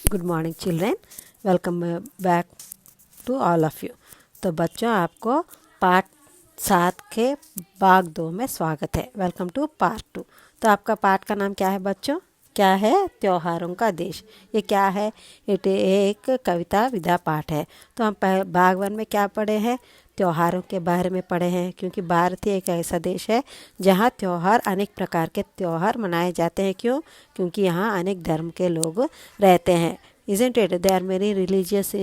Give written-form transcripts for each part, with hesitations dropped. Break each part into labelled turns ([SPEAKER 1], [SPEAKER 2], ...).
[SPEAKER 1] Good morning children, welcome back to all of you. तो बच्चों, आपको पार्ट 7 के भाग 2 में स्वागत है। Welcome to part 2। तो आपका पार्ट का नाम क्या है बच्चों? क्या है? त्योहारों का देश। ये क्या है? एक कविता विधा पाठ है। तो हम भाग 1 में क्या पढ़े हैं? त्योहारों के बारे में पढ़े हैं, क्योंकि भारत ही एक ऐसा देश है जहाँ त्यौहार, अनेक प्रकार के त्यौहार मनाए जाते हैं। क्यों? क्योंकि यहाँ अनेक धर्म के लोग रहते हैं। Isn't it? There are many religious,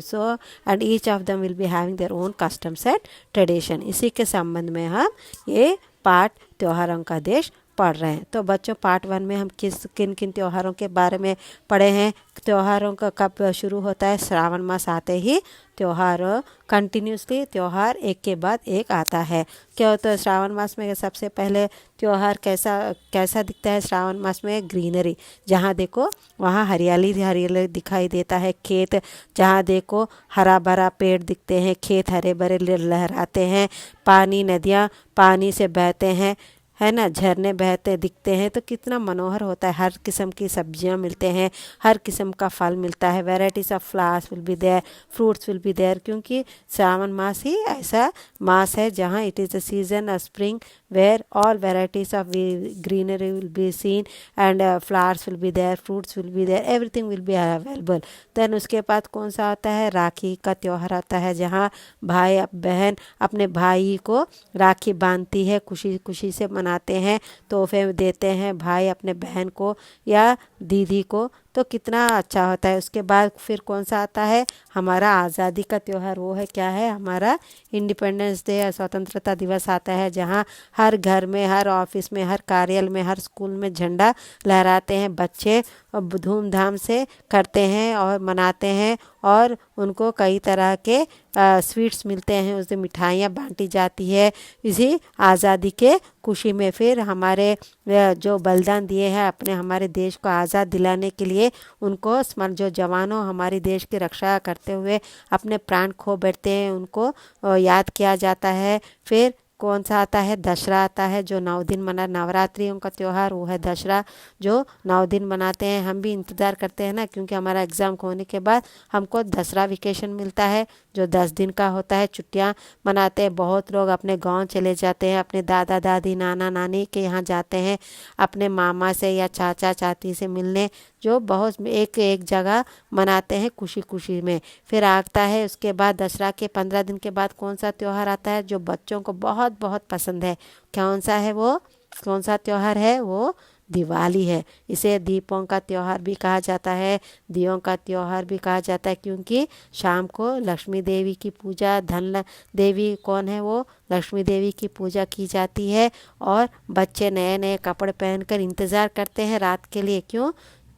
[SPEAKER 1] so and each of them will be having their own customs and tradition. इसी के संबंध में हम ये पाठ त्योहारों का देश पढ़ रहे हैं। तो बच्चों, पार्ट 1 में हम किन किन त्योहारों के बारे में पढ़े हैं? त्योहारों का कब शुरू होता है? श्रावण मास आते ही त्यौहार कंटिन्यूसली त्यौहार एक के बाद एक आता है। क्या होता है श्रावण मास में? सबसे पहले त्यौहार कैसा दिखता है श्रावण मास में? ग्रीनरी, जहाँ देखो वहाँ हरियाली हरियाली दिखाई देता है। खेत, जहाँ देखो हरा भरा पेड़ दिखते हैं, खेत हरे भरे लहराते हैं, पानी, नदियाँ पानी से बहते हैं, है ना, झरने बहते दिखते हैं। तो कितना मनोहर होता है। हर किस्म की सब्जियां मिलते हैं, हर किस्म का फल मिलता है। Varieties of flowers will be there, fruits will be there, क्योंकि श्रावण मास ही ऐसा मास है जहाँ it is the season of spring where all varieties of greenery will be seen and flowers will be there, fruits will be there, everything will be available. Then उसके बाद कौन सा आता है? राखी का त्यौहार आता है, जहाँ भाई बहन अपने भाई को राखी बांधती है, खुशी खुशी से मनाते हैं, तोहफे देते हैं भाई अपने बहन को या दीदी को। तो कितना अच्छा होता है। उसके बाद फिर कौन सा आता है? हमारा आज़ादी का त्यौहार। वो है क्या है? हमारा इंडिपेंडेंस डे, स्वतंत्रता दिवस आता है, जहाँ हर घर में, हर ऑफिस में, हर कार्यालय में, हर स्कूल में झंडा लहराते हैं बच्चे, धूमधाम से करते हैं और मनाते हैं। और उनको कई तरह के स्वीट्स मिलते हैं, उस दिन मिठाइयाँ बांटी जाती है इसी आज़ादी के खुशी में। फिर हमारे जो बलिदान दिए हैं अपने हमारे देश को आज़ाद दिलाने के लिए, उनको स्मरण, जो जवानों हमारे देश की रक्षा करते हुए अपने प्राण खो बैठते हैं, उनको याद किया जाता है। फिर कौन सा आता है? दशहरा आता है, जो 9 दिन नवरात्रियों का त्यौहार, वो है दशहरा, जो 9 दिन मनाते हैं। हम भी इंतज़ार करते हैं ना, क्योंकि हमारा एग्ज़ाम होने के बाद हमको दसरा वेकेशन मिलता है, जो 10 दिन का होता है। छुट्टियां मनाते हैं। बहुत लोग अपने गांव चले जाते हैं, अपने दादा दादी नाना नानी के यहाँ जाते हैं, अपने मामा से या चाचा चाची से मिलने, जो बहुत एक जगह मनाते हैं खुशी खुशी में। फिर आता है उसके बाद दसरा के 15 दिन के बाद कौन सा त्यौहार आता है, जो बच्चों को बहुत बहुत पसंद है? कौन सा है वो? कौन सा त्यौहार है वो? दिवाली है। इसे दीपों का त्यौहार भी कहा जाता है, दियों का त्यौहार भी कहा जाता है, क्योंकि शाम को लक्ष्मी देवी की पूजा, धन देवी कौन है? वो लक्ष्मी देवी की पूजा की जाती है। और बच्चे नए नए कपड़े पहनकर इंतज़ार करते हैं रात के लिए। क्यों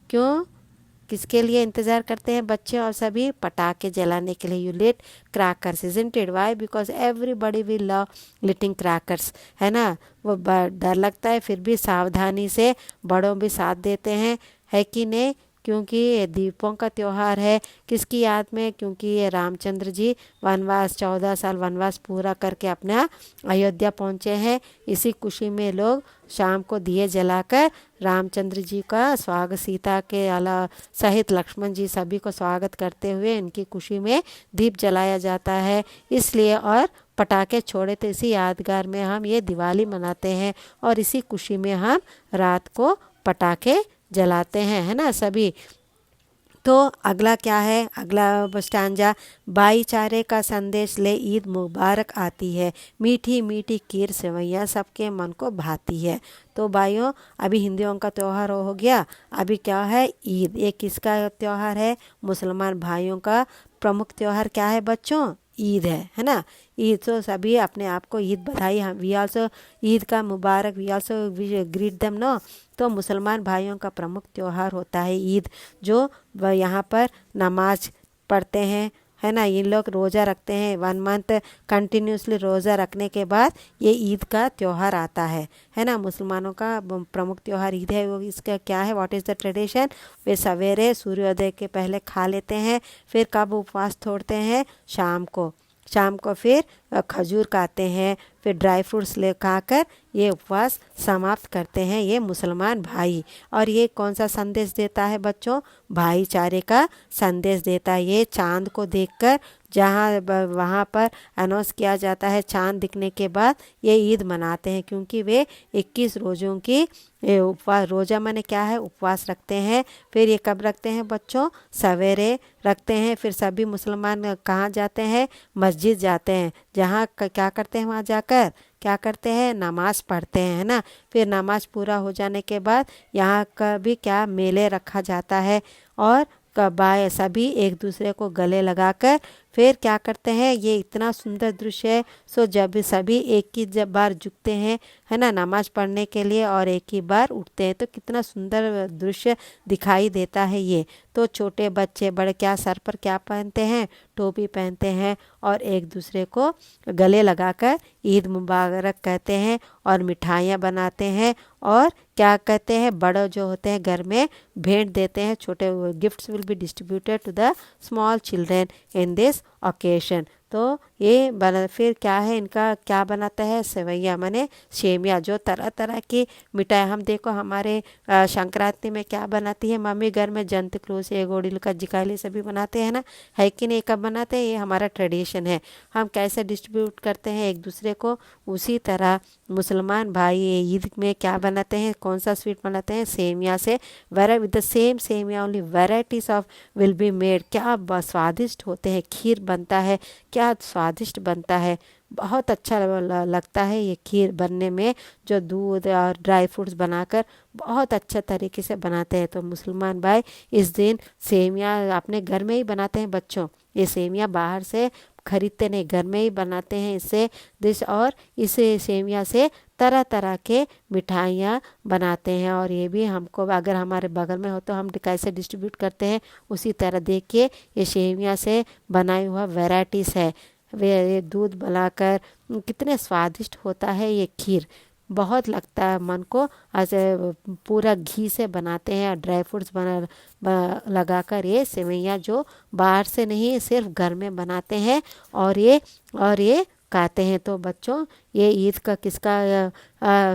[SPEAKER 1] क्यों किसके लिए इंतज़ार करते हैं बच्चे और सभी? पटाखे जलाने के लिए। You lit crackers, isn't it? Why? Because everybody will love lighting crackers, है ना। वो डर लगता है, फिर भी सावधानी से बड़ों भी साथ देते हैं, है कि नहीं? क्योंकि ये दीपों का त्यौहार है। किसकी याद में? क्योंकि ये रामचंद्र जी वनवास, 14 साल वनवास पूरा करके अपना अयोध्या पहुँचे हैं। इसी खुशी में लोग शाम को दिए जलाकर रामचंद्र जी का स्वागत, सीता के अला सहित लक्ष्मण जी सभी को स्वागत करते हुए इनकी खुशी में दीप जलाया जाता है, इसलिए। और पटाखे छोड़े, तो इसी यादगार में हम ये दिवाली मनाते हैं, और इसी खुशी में हम रात को पटाखे जलाते हैं, है ना सभी। तो अगला क्या है? अगला स्टैंजा, भाईचारे का संदेश ले ईद मुबारक आती है, मीठी मीठी खीर सेवैयाँ सबके मन को भाती है। तो भाइयों, अभी हिंदुओं का त्यौहार हो गया, अभी क्या है? ईद। ये किसका त्यौहार है? मुसलमान भाइयों का प्रमुख त्यौहार क्या है बच्चों? ईद है ना। ईद, तो सभी अपने आप को ईद बधाई। हम वी आल्सो ईद का मुबारक, we also greet them, no. तो मुसलमान भाइयों का प्रमुख त्यौहार होता है ईद, जो यहाँ पर नमाज पढ़ते हैं, है ना। इन लोग रोज़ा रखते हैं 1 मंथ कंटिन्यूसली। रोज़ा रखने के बाद ये ईद का त्यौहार आता है ना। मुसलमानों का प्रमुख त्यौहार ईद है। वो इसका क्या है? What is the tradition? वे सवेरे सूर्योदय के पहले खा लेते हैं, फिर कब उपवास तोड़ते हैं? शाम को फिर खजूर खाते हैं, फिर ड्राई फ्रूट्स ले खाकर ये उपवास समाप्त करते हैं ये मुसलमान भाई। और ये कौन सा संदेश देता है बच्चों? भाईचारे का संदेश देता है। ये चांद को देखकर जहाँ वहाँ पर अनाउंस किया जाता है, चांद दिखने के बाद ये ईद मनाते हैं, क्योंकि वे 21 रोज़ों की उपवास, रोज़ा माने क्या है, उपवास रखते हैं। फिर ये कब रखते हैं बच्चों? सवेरे रखते हैं। फिर सभी मुसलमान कहाँ जाते हैं? मस्जिद जाते हैं, जहाँ क्या करते हैं, वहाँ जाकर क्या करते हैं? नमाज पढ़ते हैं, है ना। फिर नमाज पूरा हो जाने के बाद यहाँ का भी क्या मेले रखा जाता है, और कबाए सभी एक दूसरे को गले लगाकर फिर क्या करते हैं? ये इतना सुंदर दृश्य है। सो जब सभी एक ही जब बार झुकते हैं, है ना, नमाज पढ़ने के लिए, और एक ही बार उठते हैं, तो कितना सुंदर दृश्य दिखाई देता है ये। तो छोटे बच्चे बड़े क्या सर पर क्या पहनते हैं? टोपी पहनते हैं, और एक दूसरे को गले लगाकर ईद मुबारक कहते हैं, और मिठाइयाँ बनाते हैं, और क्या कहते हैं, बड़े जो होते हैं घर में भेंट देते हैं, छोटे gifts will be distributed to the small children in this occasion. तो ये बना, फिर क्या है, इनका क्या बनाता है? सेवैया माने सेमिया, जो तरह तरह की मिठाई। हम देखो हमारे संक्रांति में क्या बनाती है मम्मी घर में? जंत क्लूस, ये गोड़िल का जिकाली सभी बनाते हैं ना, है कि नहीं? कब बनाते हैं? ये हमारा ट्रेडिशन है। हम कैसे डिस्ट्रीब्यूट करते हैं एक दूसरे को, उसी तरह मुसलमान भाई ईद में क्या बनाते हैं? कौन सा स्वीट बनाते हैं? सेमिया से, with the same semiya only varieties of will be made. क्या स्वादिष्ट होते हैं, खीर बनता है, क्या स्वादिष्ट बनता है, बहुत अच्छा लगता है ये खीर बनने में, जो दूध और ड्राई फ्रूट्स बनाकर बहुत अच्छा तरीके से बनाते हैं। तो मुसलमान भाई इस दिन सेमिया अपने घर में ही बनाते हैं बच्चों। ये सेमिया बाहर से खरीदते नहीं, घर में ही बनाते हैं इससे डिश, और इस सेमिया से तरह तरह के मिठाइयाँ बनाते हैं। और ये भी हमको अगर हमारे बगल में हो तो हम कैसे डिस्ट्रीब्यूट करते हैं, उसी तरह देखिए ये सेमिया से बनाई हुआ वैरायटीज़ है। वे ये दूध बनाकर कितने स्वादिष्ट होता है ये खीर, बहुत लगता है मन को। ऐसे पूरा घी से बनाते हैं, ड्राई फ्रूट्स लगाकर ये सेवैयाँ, जो बाहर से नहीं सिर्फ घर में बनाते हैं, और ये खाते हैं। तो बच्चों ये ईद का किसका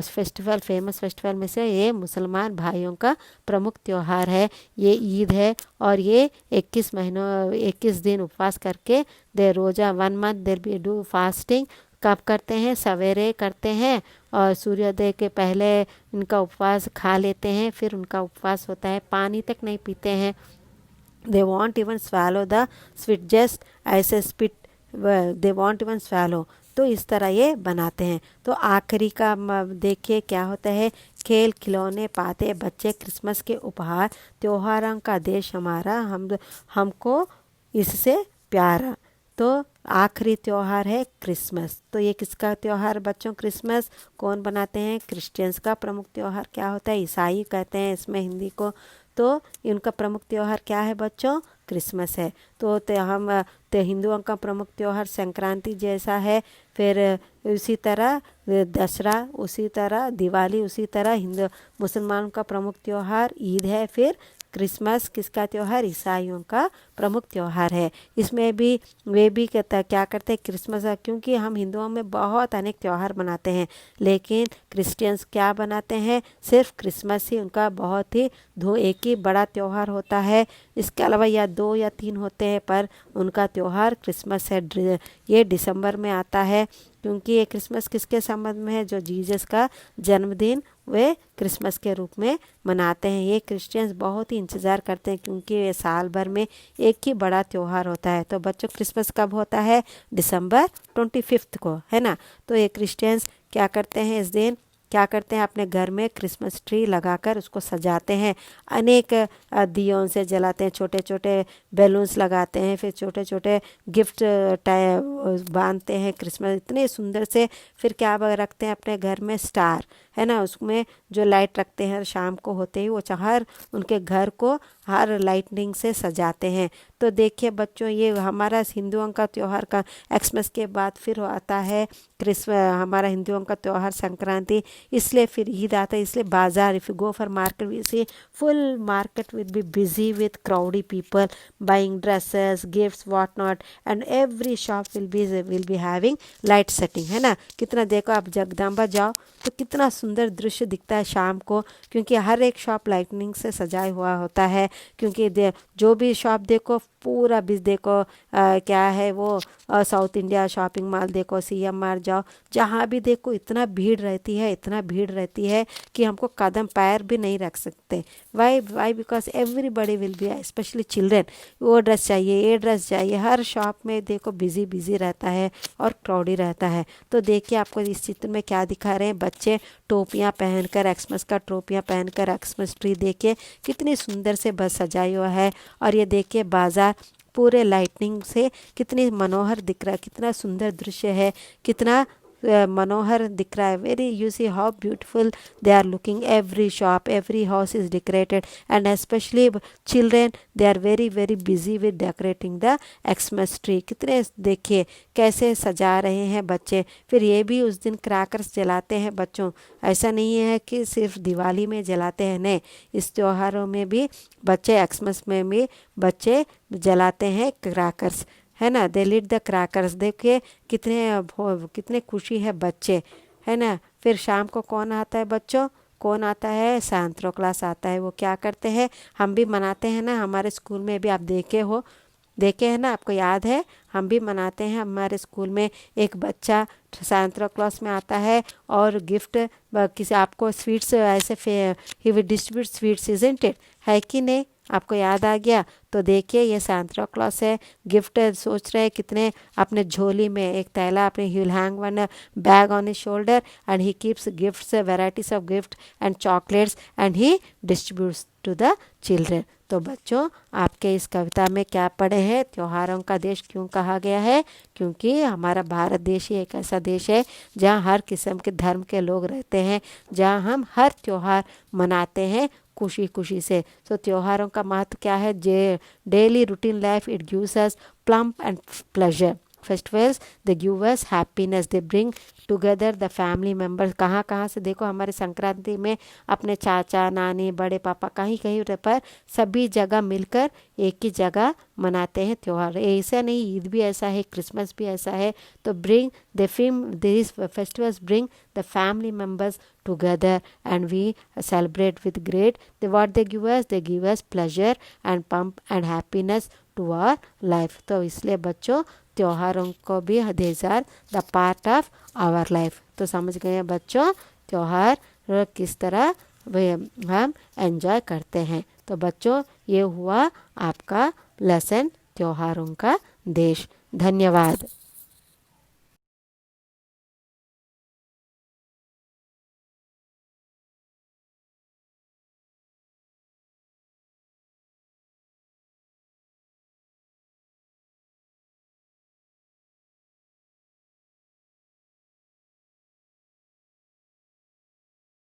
[SPEAKER 1] फेस्टिवल, फेमस फेस्टिवल में से ये मुसलमान भाइयों का प्रमुख त्यौहार है, ये ईद है। और ये 21 दिन उपवास करके दे रोज़ा 1 month there be do fasting. कब करते हैं? सवेरे करते हैं, और सूर्योदय के पहले इनका उपवास खा लेते हैं, फिर उनका उपवास होता है, पानी तक नहीं पीते हैं। They won't even swallow the sweet, just ऐसे spit, they won't even swallow। तो इस तरह ये बनाते हैं। तो आखिरी का देखिए क्या होता है, खेल खिलौने पाते बच्चे क्रिसमस के उपहार, त्योहारों का देश हमारा, हमको इससे प्यारा। तो आखिरी त्यौहार है क्रिसमस। तो ये किसका त्यौहार बच्चों? क्रिसमस कौन बनाते हैं? क्रिश्चियंस का प्रमुख त्यौहार क्या होता है? ईसाई कहते हैं इसमें हिंदी को। तो इनका प्रमुख त्यौहार क्या है बच्चों? क्रिसमस है। तो हिंदुओं का प्रमुख त्यौहार संक्रांति जैसा है, फिर उसी तरह दशहरा, उसी तरह दिवाली, उसी तरह हिंदू मुसलमानों का प्रमुख त्यौहार ईद है। फिर क्रिसमस किसका त्यौहार? ईसाइयों का प्रमुख त्यौहार है। इसमें भी वे भी क्या करते हैं? क्रिसमस, क्योंकि हम हिंदुओं में बहुत अनेक त्यौहार मनाते हैं, लेकिन क्रिश्चियंस क्या बनाते हैं? सिर्फ क्रिसमस ही उनका बहुत ही एक ही बड़ा त्यौहार होता है। इसके अलावा या 2 या 3 होते हैं, पर उनका त्यौहार क्रिसमस है। ये दिसंबर में आता है, क्योंकि ये क्रिसमस किसके संबंध में है? जो जीसस का जन्मदिन वे क्रिसमस के रूप में मनाते हैं। ये क्रिश्चियंस बहुत ही इंतज़ार करते हैं, क्योंकि ये साल भर में एक ही बड़ा त्यौहार होता है। तो बच्चों क्रिसमस कब होता है? दिसंबर 25 को, है ना। तो ये क्रिश्चियंस क्या करते हैं? इस दिन क्या करते हैं? अपने घर में क्रिसमस ट्री लगाकर उसको सजाते हैं, अनेक दियों से जलाते हैं, छोटे छोटे बैलून्स लगाते हैं, फिर छोटे छोटे गिफ्ट बांधते हैं क्रिसमस इतने सुंदर से। फिर क्या रखते हैं अपने घर में? स्टार, है ना, उसमें जो लाइट रखते हैं शाम को होते ही वो हर उनके घर को हर लाइटनिंग से सजाते हैं। तो देखिए बच्चों, ये हमारा हिंदुओं का त्यौहार का एक्समस के बाद फिर आता है क्रिसमस, हमारा हिंदुओं का त्यौहार संक्रांति, इसलिए फिर ईद आता है। इसलिए बाजार, if you go for market we see full market will be busy with crowdy people buying dresses, gifts, what not, and every shop will be having light setting, है ना। कितना देखो आप जगदम्बा जाओ तो कितना सुंदर दृश्य दिखता है शाम को, क्योंकि हर एक शॉप लाइटनिंग से सजाया हुआ होता है। क्योंकि जो भी शॉप देखो पूरा भी देखो क्या है वो साउथ इंडिया शॉपिंग मॉल देखो, CMR जाओ, जहाँ भी देखो इतना भीड़ रहती है, इतना भीड़ रहती है कि हमको कदम पैर भी नहीं रख सकते। Y because everybody will be, specially children, वो ड्रेस चाहिए, ये ड्रेस चाहिए, हर शॉप में देखो बिजी बिजी रहता है और क्राउडी रहता है। तो देखिए आपको इस चित्र में क्या दिखा रहे हैं, बच्चे टोपियाँ पहनकर, एक्समस का टोपियाँ पहनकर एक्समस ट्री देखिए कितनी सुंदर से बस सजाई हुआ है। और ये देखिए बाजार पूरे लाइटनिंग से कितनी मनोहर दिख रहा है, कितना सुंदर दृश्य है, कितना मनोहर दिख रहा है। Very, you see how beautiful they are looking, every shop, every house is decorated and specially children they are very very busy with decorating the Xmas tree. कितने देखिए कैसे सजा रहे हैं बच्चे। फिर ये भी उस दिन क्रैकर्स जलाते हैं बच्चों, ऐसा नहीं है कि सिर्फ दिवाली में जलाते हैं, नहीं, इस त्योहारों में भी बच्चे, एक्समस में भी बच्चे जलाते हैं क्रैकर्स, है ना। दे लिट द क्रैकर्स, देखिए कितने खुशी है बच्चे, है ना। फिर शाम को कौन आता है बच्चों, कौन आता है, सांता क्लॉस आता है। वो क्या करते हैं, हम भी मनाते हैं ना, हमारे स्कूल में भी आप देखे हैं ना, आपको याद है, हम भी मनाते हैं। हमारे स्कूल में एक बच्चा सांता क्लॉस में आता है और गिफ्ट किसी आपको स्वीट्स ऐसे he will distribute sweets, isn't it, है कि नहीं, आपको याद आ गया। तो देखिए ये सांता क्लॉस है, गिफ्ट सोच रहे हैं कितने अपने झोली में एक थैला, अपने he will hang one bag on his shoulder and he keeps gifts, varieties of gift and chocolates and he distributes to the children. तो बच्चों आपके इस कविता में क्या पढ़े हैं, त्योहारों का देश क्यों कहा गया है, क्योंकि हमारा भारत देश ही एक ऐसा देश है जहाँ हर किस्म के धर्म के लोग रहते हैं, जहाँ हम हर त्योहार मनाते हैं खुशी खुशी से। तो त्योहारों का महत्व क्या है, daily routine life it gives us plump and pleasure. Festivals they give us happiness, they bring together the family members. कहाँ कहाँ से देखो हमारे संक्रांति में अपने चाचा नानी बड़े पापा कहीं कहीं पर सभी जगह मिलकर एक ही जगह मनाते हैं त्यौहार। ऐसा नहीं, ईद भी ऐसा है, क्रिसमस भी ऐसा है। तो bring these festivals bring the family members together and we celebrate with great, what they give us, they give us pleasure and pump and happiness to our life। तो इसलिए बच्चों त्योहारों को भी these are the part of our life। तो समझ गए हैं बच्चों त्योहार किस तरह हम एंजॉय करते हैं। तो बच्चों ये हुआ आपका लेसन त्योहारों का देश। धन्यवाद।